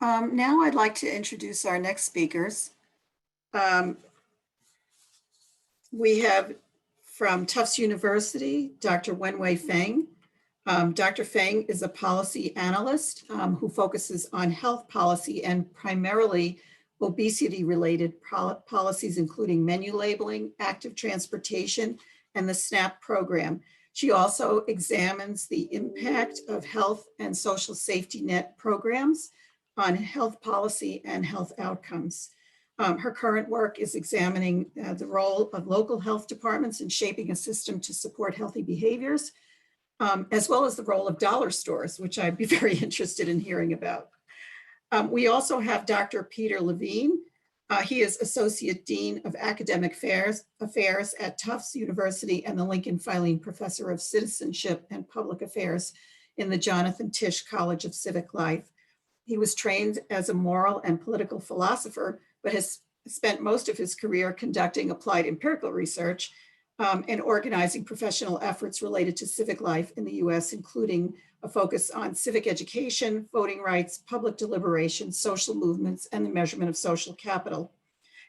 Now I'd like to introduce our next speakers. Um, we have from Tufts University, Dr. Wenwei Feng. Dr. Feng is a policy analyst who focuses on health policy and primarily obesity-related policies, including menu labeling, active transportation, and the SNAP program. She also examines the impact of health and social safety net programs on health policy and health outcomes. Her current work is examining the role of local health departments in shaping a system to support healthy behaviors, as well as the role of dollar stores, which I'd be very interested in hearing about. We also have Dr. Peter Levine. He is Associate Dean of Academic Affairs at Tufts University and the Lincoln Filene Professor of Citizenship and Public Affairs in the Jonathan Tisch College of Civic Life. He was trained as a moral and political philosopher, but has spent most of his career conducting applied empirical research and organizing professional efforts related to civic life in the US, including a focus on civic education, voting rights, public deliberation, social movements, and the measurement of social capital.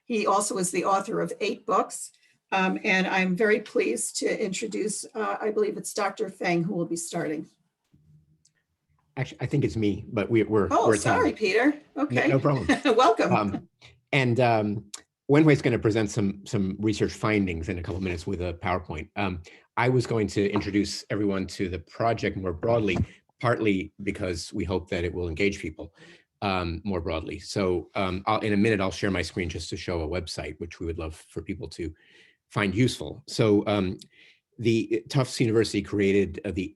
He also is the author of 8 books, and I'm very pleased to introduce, I believe it's Dr. Feng who will be starting. Actually, I think it's me, but we're sorry, Peter. Okay, no problem. Welcome. Wenwei's going to present some research findings in a couple of minutes with a PowerPoint. I was going to introduce everyone to the project more broadly, partly because we hope that it will engage people more broadly. So in a minute, I'll share my screen just to show a website, which we would love for people to find useful. So the Tufts University created the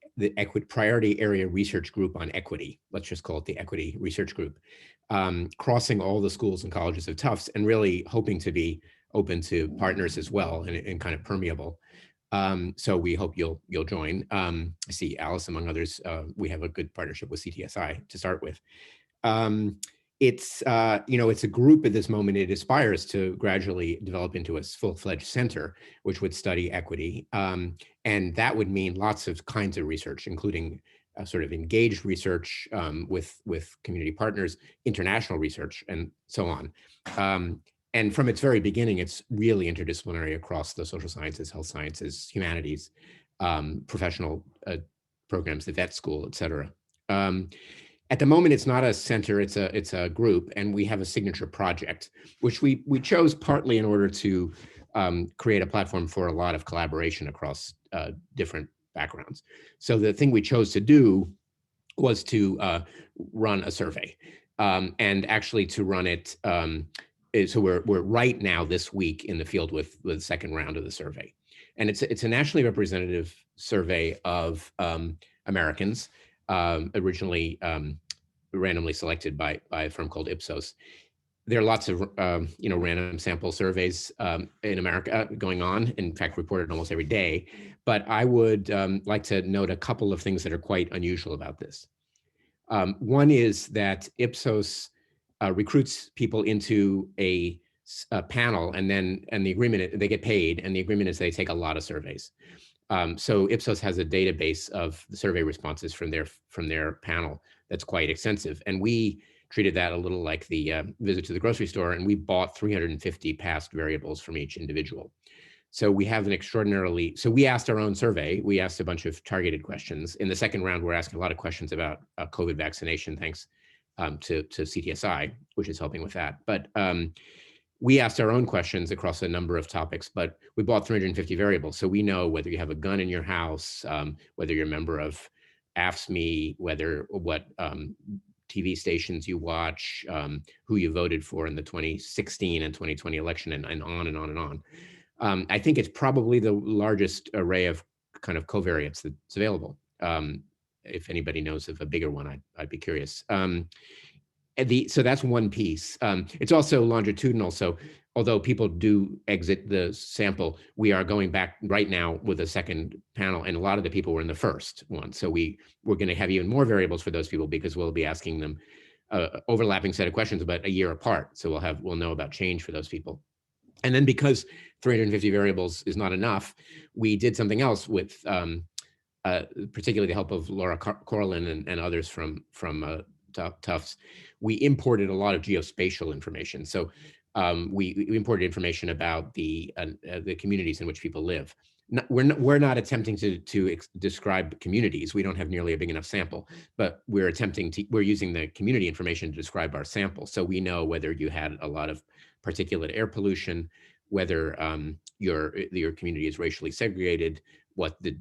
Priority Area Research Group on Equity. Let's just call it the Equity Research Group, crossing all the schools and colleges of Tufts and really hoping to be open to partners as well and kind of permeable. So we hope you'll join. I see Alice, among others. We have a good partnership with CTSI to start with. It's a group at this moment. It aspires to gradually develop into a full-fledged center, which would study equity. And that would mean lots of kinds of research, including sort of engaged research with community partners, international research, and so on. And from its very beginning, it's really interdisciplinary across the social sciences, health sciences, humanities, professional programs, the vet school, et cetera. At the moment, it's not a center, it's a group, and we have a signature project, which we chose partly in order to create a platform for a lot of collaboration across different backgrounds. So the thing we chose to do was to run a survey, and actually to run it, so we're right now this week in the field with the second round of the survey. And it's a nationally representative survey of Americans, originally randomly selected by a firm called Ipsos. There are lots of random sample surveys in America going on, in fact, reported almost every day. But I would like to note a couple of things that are quite unusual about this. One is that Ipsos recruits people into a panel, and the agreement, they get paid, and the agreement is they take a lot of surveys. So Ipsos has a database of the survey responses from their panel that's quite extensive. And we treated that a little like the visit to the grocery store, and we bought 350 past variables from each individual. So we have so we asked our own survey. We asked a bunch of targeted questions. In the second round, we're asking a lot of questions about COVID vaccination, thanks to CTSI, which is helping with that. But we asked our own questions across a number of topics, but we bought 350 variables. So we know whether you have a gun in your house, whether you're a member of AFSCME, what TV stations you watch, who you voted for in the 2016 and 2020 election, and on and on and on. I think it's probably the largest array of kind of covariates that's available. If anybody knows of a bigger one, I'd be curious. So that's one piece. It's also longitudinal. So although people do exit the sample, we are going back right now with a second panel, and a lot of the people were in the first one. So we're going to have even more variables for those people, because we'll be asking them overlapping set of questions about a year apart. So we'll know about change for those people. And then because 350 variables is not enough, we did something else with particularly the help of Laura Corlin and others from Tufts, we imported a lot of geospatial information. So we imported information about the communities in which people live. We're not attempting to describe communities. We don't have nearly a big enough sample, but we're using the community information to describe our sample. So we know whether you had a lot of particulate air pollution, whether your community is racially segregated, what the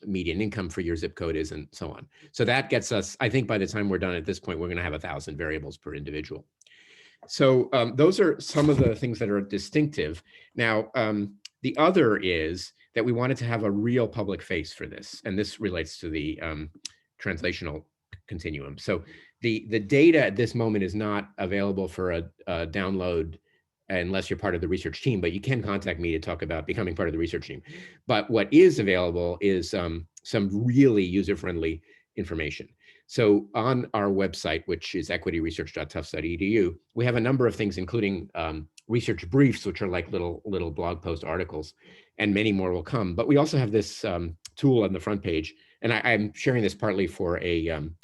median income for your zip code is, and so on. So that gets us, I think by the time we're done at this point, we're gonna have 1,000 variables per individual. So those are some of the things that are distinctive. Now, the other is that we wanted to have a real public face for this. And this relates to the translational continuum. So the data at this moment is not available for a download unless you're part of the research team, but you can contact me to talk about becoming part of the research team. But what is available is some really user-friendly information. So on our website, which is equityresearch.tufts.edu, we have a number of things, including research briefs, which are like little blog post articles, and many more will come. But we also have this tool on the front page, and I'm sharing this partly for an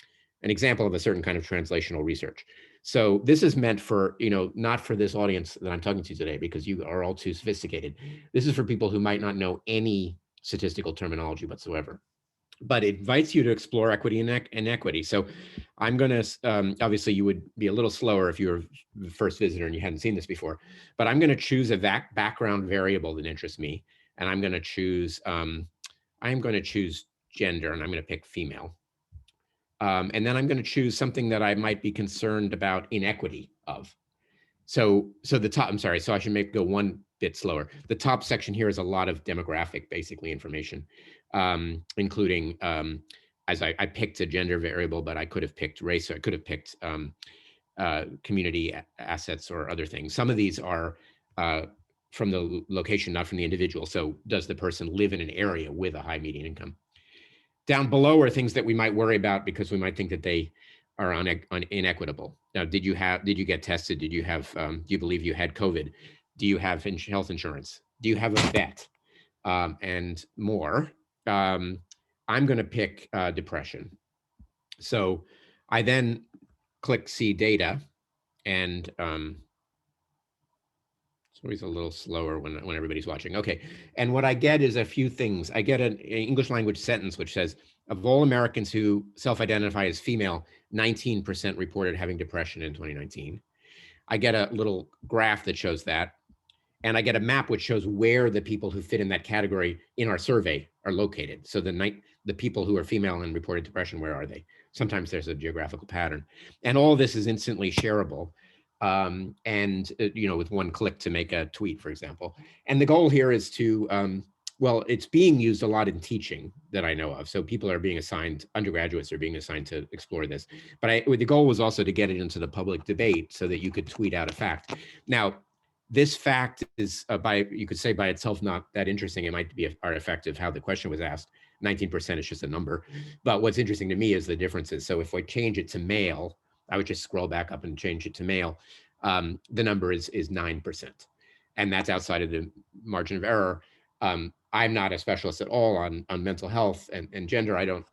example of a certain kind of translational research. So this is meant for, not for this audience that I'm talking to today, because you are all too sophisticated. This is for people who might not know any statistical terminology whatsoever. But it invites you to explore equity and inequity. So I'm going to, obviously you would be a little slower if you were the first visitor and you hadn't seen this before, but I'm going to choose a background variable that interests me. And I'm going to choose, gender, and I'm going to pick female. And then I'm going to choose something that I might be concerned about inequity of. So the top, I'm sorry, so I should go one bit slower. The top section here is a lot of demographic, basically, information, including, as I picked a gender variable, but I could have picked race, or I could have picked community assets or other things. Some of these are from the location, not from the individual. So does the person live in an area with a high median income? Down below are things that we might worry about because we might think that they are inequitable. Now, did you get tested? Did you have, do you believe you had COVID? Do you have health insurance? Do you have a vet? And more. I'm going to pick depression. So I then click see data, and it's always a little slower when everybody's watching. Okay, and what I get is a few things. I get an English language sentence which says, of all Americans who self-identify as female, 19% reported having depression in 2019. I get a little graph that shows that. And I get a map which shows where the people who fit in that category in our survey are located. So the people who are female and reported depression, where are they? Sometimes there's a geographical pattern. And all this is instantly shareable. With one click to make a tweet, for example. And the goal here is to, well, it's being used a lot in teaching that I know of. So people are being assigned, undergraduates are being assigned to explore this. But the goal was also to get it into the public debate so that you could tweet out a fact. Now, this fact is, you could say by itself, not that interesting. It might be artifact of how the question was asked. 19% is just a number. But what's interesting to me is the differences. So if we change it to male, I would just scroll back up and change it to male. The number is 9%. And that's outside of the margin of error. I'm not a specialist at all on mental health and gender. I don't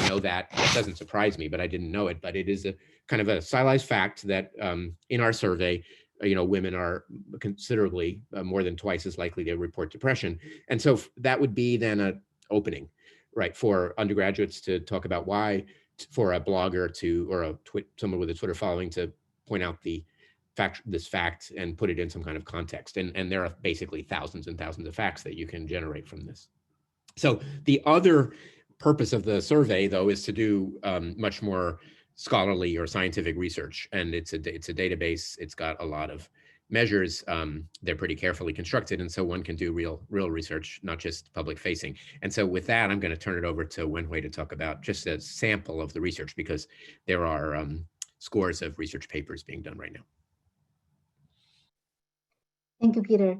know that. It doesn't surprise me, but I didn't know it. But it is a kind of a stylized fact that in our survey, women are considerably more than twice as likely to report depression. And so that would be then an opening, right, for undergraduates to talk about why, for a blogger or someone with a Twitter following to point out this fact and put it in some kind of context. And there are basically thousands and thousands of facts that you can generate from this. So the other purpose of the survey, though, is to do much more scholarly or scientific research. And it's a database. It's got a lot of measures. They're pretty carefully constructed. And so one can do real research, not just public facing. And so with that, I'm going to turn it over to Wenhui to talk about just a sample of the research, because there are scores of research papers being done right now. Thank you, Peter.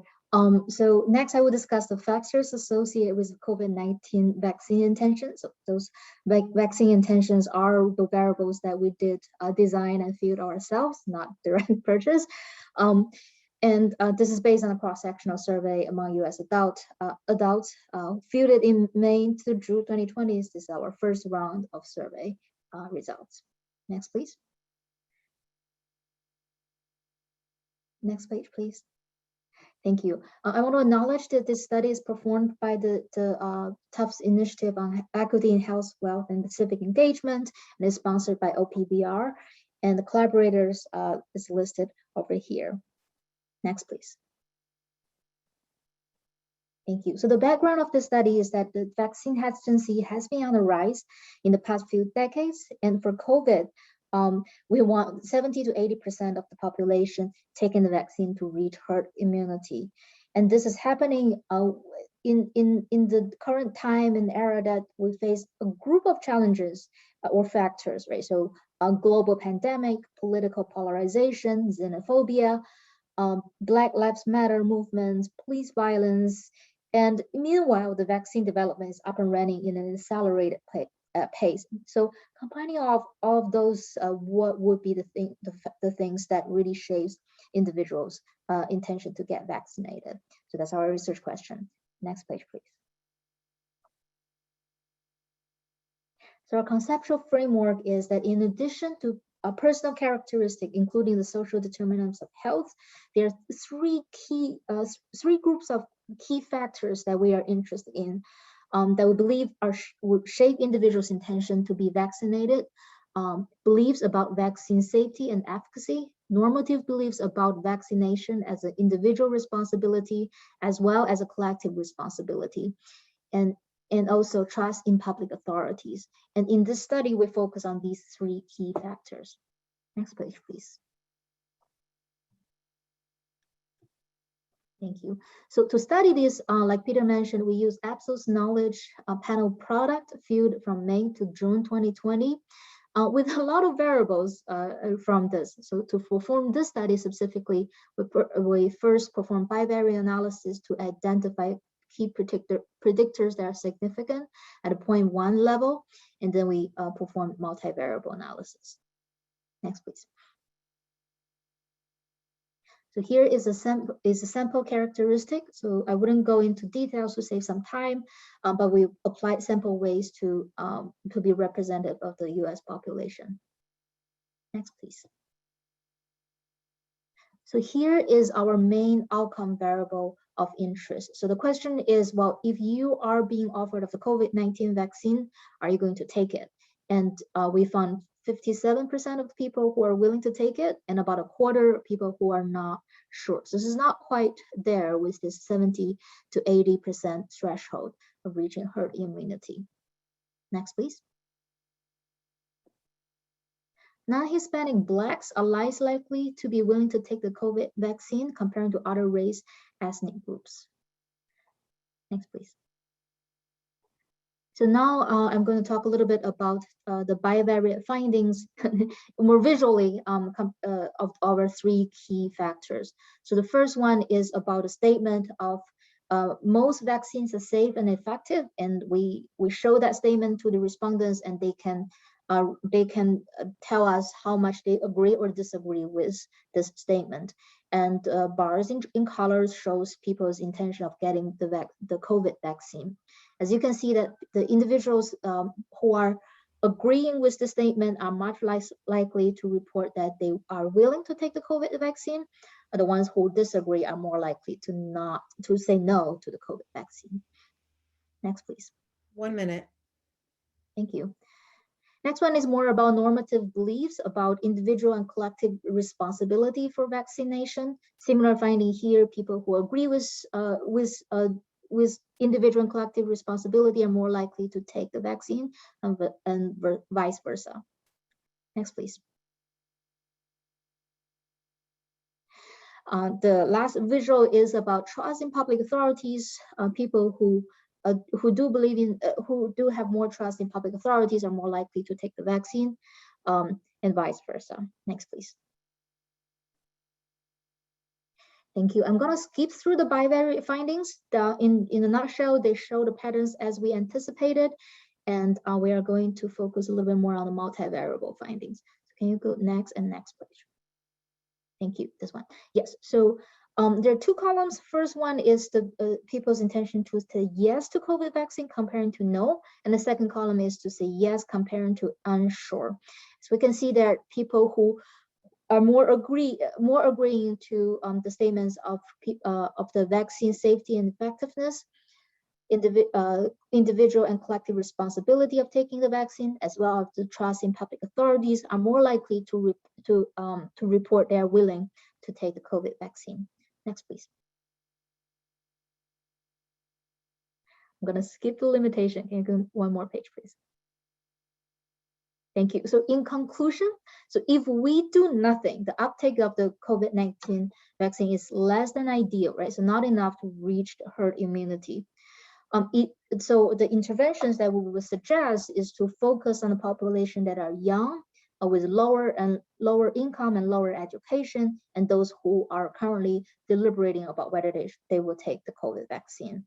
So next, I will discuss the factors associated with COVID-19 vaccine intentions. So those vaccine intentions are the variables that we did design and field ourselves, not direct purchase. This is based on a cross-sectional survey among U.S. adults fielded in May to June 2020. This is our first round of survey results. Next, please. Next page, please. Thank you. I want to acknowledge that this study is performed by the Tufts Initiative on Equity in Health, Wealth, and Civic Engagement, and is sponsored by OPVR, and the collaborators is listed over here. Next, please. Thank you. So the background of the study is that the vaccine hesitancy has been on the rise in the past few decades, and for COVID, we want 70 to 80% of the population taking the vaccine to reach herd immunity. And this is happening in the current time and era that we face a group of challenges or factors, right? So a global pandemic, political polarization, xenophobia, Black Lives Matter movements, police violence, and meanwhile, the vaccine development is up and running in an accelerated pace. So combining all of those, what would be the things that really shapes individuals' intention to get vaccinated? So that's our research question. Next page, please. So our conceptual framework is that in addition to a personal characteristic, including the social determinants of health, there are three groups of key factors that we are interested in that we believe would shape individuals' intention to be vaccinated. Beliefs about vaccine safety and efficacy, normative beliefs about vaccination as an individual responsibility, as well as a collective responsibility, and also trust in public authorities. And in this study, we focus on these three key factors. Next page, please. Thank you. So to study this, like Peter mentioned, we use Ipsos Knowledge panel product viewed from May to June 2020 with a lot of variables from this. So to perform this study specifically, we first perform bivariate analysis to identify key predictors that are significant at a 0.1 level, and then we perform multivariable analysis. Next, please. So here is a sample characteristic. So I wouldn't go into details to save some time, but we applied sample weights to be representative of the US population. Next, please. So here is our main outcome variable of interest. So the question is, well, if you are being offered of the COVID-19 vaccine, are you going to take it? And we found 57% of the people who are willing to take it, and about a quarter of people who are not sure. So this is not quite there with this 70 to 80% threshold of reaching herd immunity. Next, please. Non-Hispanic Blacks are less likely to be willing to take the COVID vaccine compared to other race ethnic groups. Next, please. So now I'm going to talk a little bit about the bivariate findings more visually of our three key factors. So the first one is about a statement of most vaccines are safe and effective, and we show that statement to the respondents, and they can tell us how much they agree or disagree with this statement. And bars in colors shows people's intention of getting the COVID vaccine. As you can see that the individuals who are agreeing with the statement are much less likely to report that they are willing to take the COVID vaccine. The ones who disagree are more likely to say no to the COVID vaccine. Next, please. 1 minute. Thank you. Next one is more about normative beliefs about individual and collective responsibility for vaccination. Similar finding here, people who agree with individual and collective responsibility are more likely to take the vaccine, and vice versa. Next, please. The last visual is about trust in public authorities. People who do have more trust in public authorities are more likely to take the vaccine, and vice versa. Next, please. Thank you. I'm going to skip through the bivariate findings. In a nutshell, they show the patterns as we anticipated, and we are going to focus a little bit more on the multivariable findings. So can you go next and next, please? Thank you. This one. Yes. So there are two columns. First one is the people's intention to say yes to COVID vaccine comparing to no. And the second column is to say yes comparing to unsure. So we can see that people who are more agreeing to the statements of the vaccine safety and effectiveness, individual and collective responsibility of taking the vaccine, as well as the trust in public authorities, are more likely to report they are willing to take the COVID vaccine. Next, please. I'm going to skip the limitation. Can you go one more page, please? Thank you. So in conclusion, so if we do nothing, the uptake of the COVID-19 vaccine is less than ideal, right? So not enough to reach the herd immunity. So the interventions that we would suggest is to focus on the population that are young, with lower income and lower education, and those who are currently deliberating about whether they will take the COVID vaccine.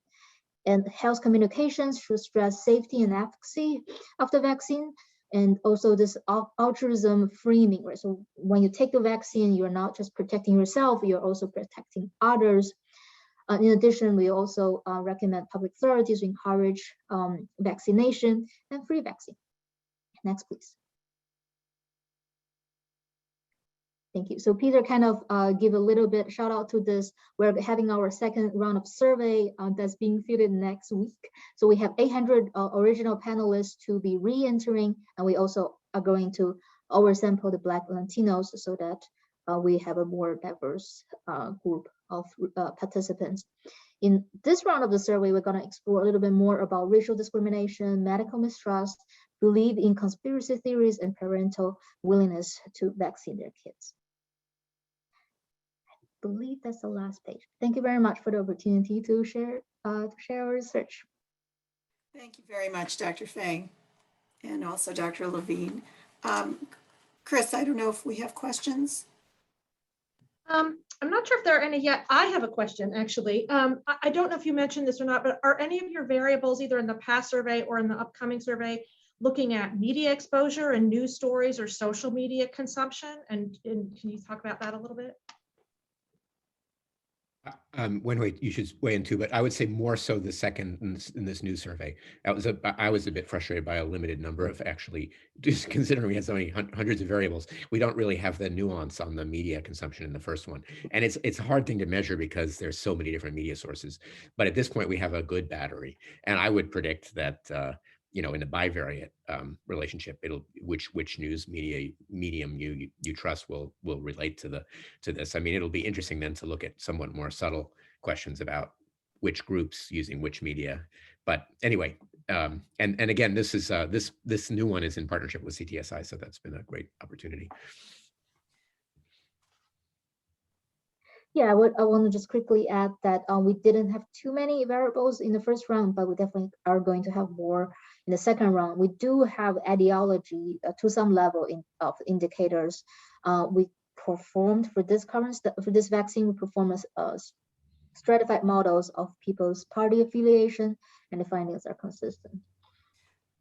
And health communications should stress safety and efficacy of the vaccine, and also this altruism framing, right? So when you take the vaccine, you're not just protecting yourself, you're also protecting others. In addition, we also recommend public authorities to encourage vaccination and free vaccine. Next, please. Thank you. So Peter kind of give a little bit shout out to this. We're having our second round of survey that's being fielded next week. So we have 800 original panelists to be re-entering, and we also are going to oversample the Black Latinos so that we have a more diverse group of participants. In this round of the survey, we're going to explore a little bit more about racial discrimination, medical mistrust, belief in conspiracy theories, and parental willingness to vaccine their kids. I believe that's the last page. Thank you very much for the opportunity to share our research. Thank you very much, Dr. Feng, and also Dr. Levine. Chris, I don't know if we have questions. I'm not sure if there are any yet. I have a question, actually. I don't know if you mentioned this or not, but are any of your variables, either in the past survey or in the upcoming survey, looking at media exposure and news stories or social media consumption? And can you talk about that a little bit? Wenhui, you should weigh in too, but I would say more so the second in this new survey. I was a bit frustrated by a limited number of actually, just considering we had so many hundreds of variables, we don't really have the nuance on the media consumption in the first one. And it's a hard thing to measure because there's so many different media sources. But at this point, we have a good battery. And I would predict that, in the bivariate relationship, which news medium you trust will relate to this. I mean, it'll be interesting then to look at somewhat more subtle questions about which groups using which media. But anyway, and again, this is this new one is in partnership with CTSI, so that's been a great opportunity. Yeah, I want to just quickly add that we didn't have too many variables in the first round, but we definitely are going to have more in the second round. We do have etiology to some level of indicators. We performed for this vaccine, we performed stratified models of people's party affiliation, and the findings are consistent.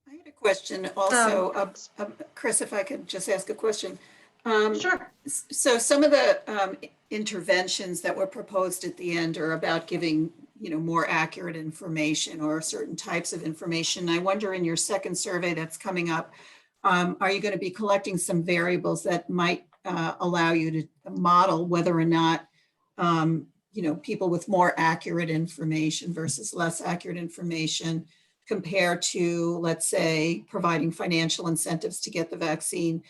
I had a question also, Chris, if I could just ask a question. Sure. So some of the interventions that were proposed at the end are about giving, more accurate information or certain types of information. I wonder, in your second survey that's coming up, are you going to be collecting some variables that might allow you to model whether or not, people with more accurate information versus less accurate information compared to, let's say, providing financial incentives to get the vaccine,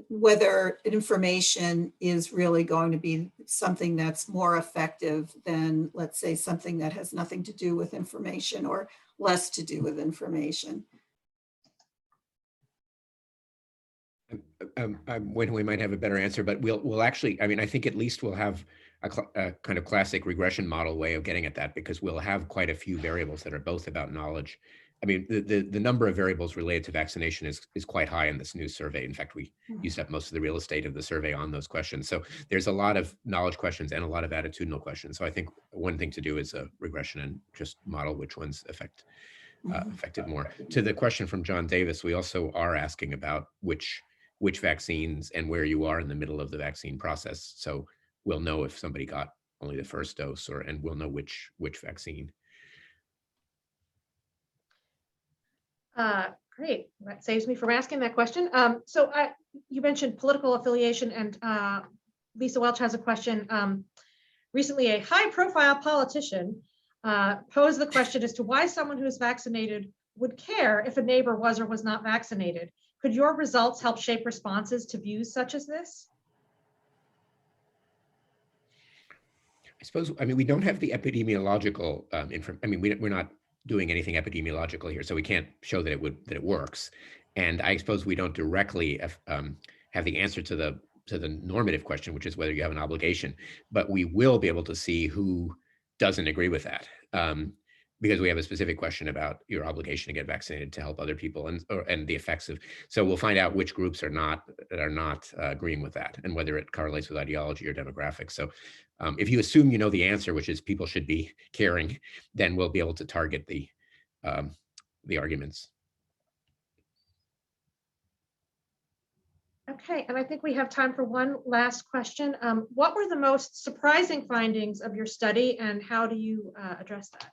whether information is really going to be something that's more effective than, let's say, something that has nothing to do with information or less to do with information? When we might have a better answer, but we'll actually, I think at least we'll have a kind of classic regression model way of getting at that, because we'll have quite a few variables that are both about knowledge. The number of variables related to vaccination is quite high in this new survey. In fact, we used up most of the real estate of the survey on those questions. So there's a lot of knowledge questions and a lot of attitudinal questions. So I think one thing to do is a regression and just model which ones affected more. To the question from John Davis, we also are asking about which vaccines and where you are in the middle of the vaccine process. So we'll know if somebody got only the first dose, and we'll know which vaccine. Great. That saves me from asking that question. So you mentioned political affiliation, and Lisa Welch has a question. Recently, a high-profile politician posed the question as to why someone who is vaccinated would care if a neighbor was or was not vaccinated. Could your results help shape responses to views such as this? I suppose, I mean, we don't have the epidemiological I mean, we're not doing anything epidemiological here, so we can't show that it works. And I suppose we don't directly have the answer to the normative question, which is whether you have an obligation, but we will be able to see who doesn't agree with that. Because we have a specific question about your obligation to get vaccinated to help other people and the effects of, so we'll find out which groups are not agreeing with that and whether it correlates with ideology or demographics. So if you assume you know the answer, which is people should be caring, then we'll be able to target the arguments. Okay, and I think we have time for one last question. What were the most surprising findings of your study, and how do you address that?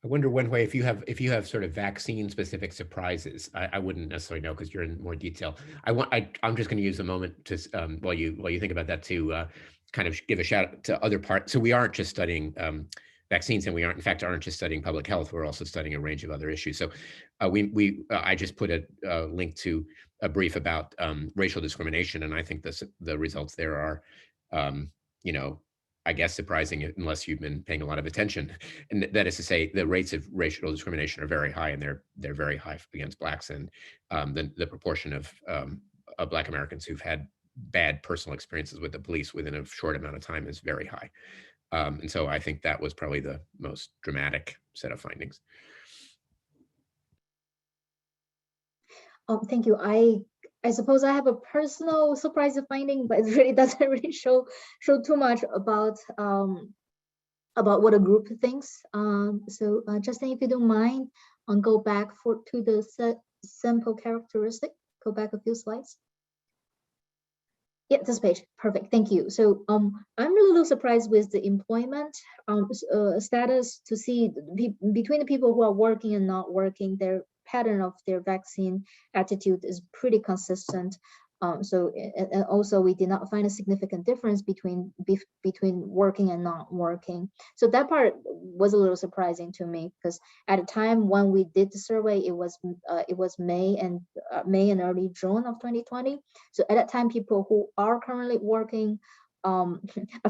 I wonder, Wenhui, if you have sort of vaccine specific surprises. I wouldn't necessarily know because you're in more detail. I'm just going to use a moment to while you think about that to kind of give a shout out to other parts. So we aren't just studying vaccines, and we aren't just studying public health. We're also studying a range of other issues. So I just put a link to a brief about racial discrimination, and I think the results there are you know, I guess surprising unless you've been paying a lot of attention. And that is to say, the rates of racial discrimination are very high, and they're very high against Blacks. And the proportion of Black Americans who've had bad personal experiences with the police within a short amount of time is very high. And so I think that was probably the most dramatic set of findings. Thank you. I suppose I have a personal surprise finding, but it really doesn't really show too much about what a group thinks. So Justin, if you don't mind, I'll go back to the sample characteristic. Go back a few slides. Yeah, this page, perfect. Thank you. So I'm a little surprised with the employment status to see between the people who are working and not working, their pattern of their vaccine attitude is pretty consistent. And also we did not find a significant difference between working and not working. So that part was a little surprising to me, because at the time when we did the survey, it was May and early June of 2020. So at that time, people who are currently working are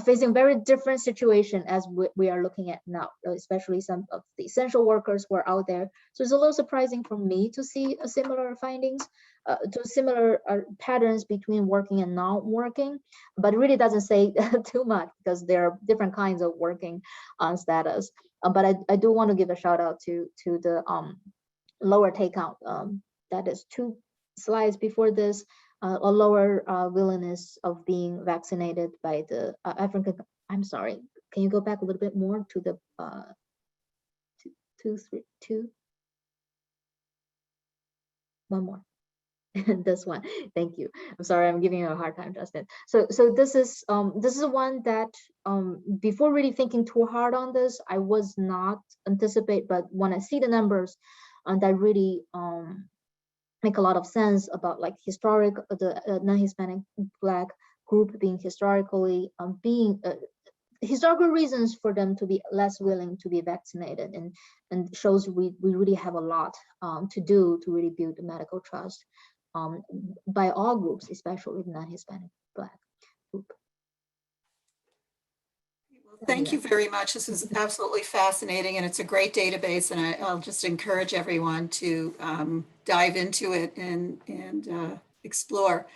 facing very different situation as we are looking at now, especially some of the essential workers who are out there. So it's a little surprising for me to see a similar findings, to similar patterns between working and not working, but it really doesn't say too much because there are different kinds of working status. But I do want to give a shout out to the lower take count. That is 2 slides before this. A lower willingness of being vaccinated by the African. I'm sorry, can you go back a little bit more to the 2. One more. This one. Thank you. I'm sorry, I'm giving you a hard time, Justin. So this is one that before really thinking too hard on this, I was not anticipate, but when I see the numbers, that really make a lot of sense about like the non-Hispanic Black group being historically historical reasons for them to be less willing to be vaccinated, and shows we really have a lot to do to really build the medical trust by all groups, especially the non-Hispanic Black group. Thank you very much. This is absolutely fascinating, and it's a great database, and I'll just encourage everyone to dive into it and explore.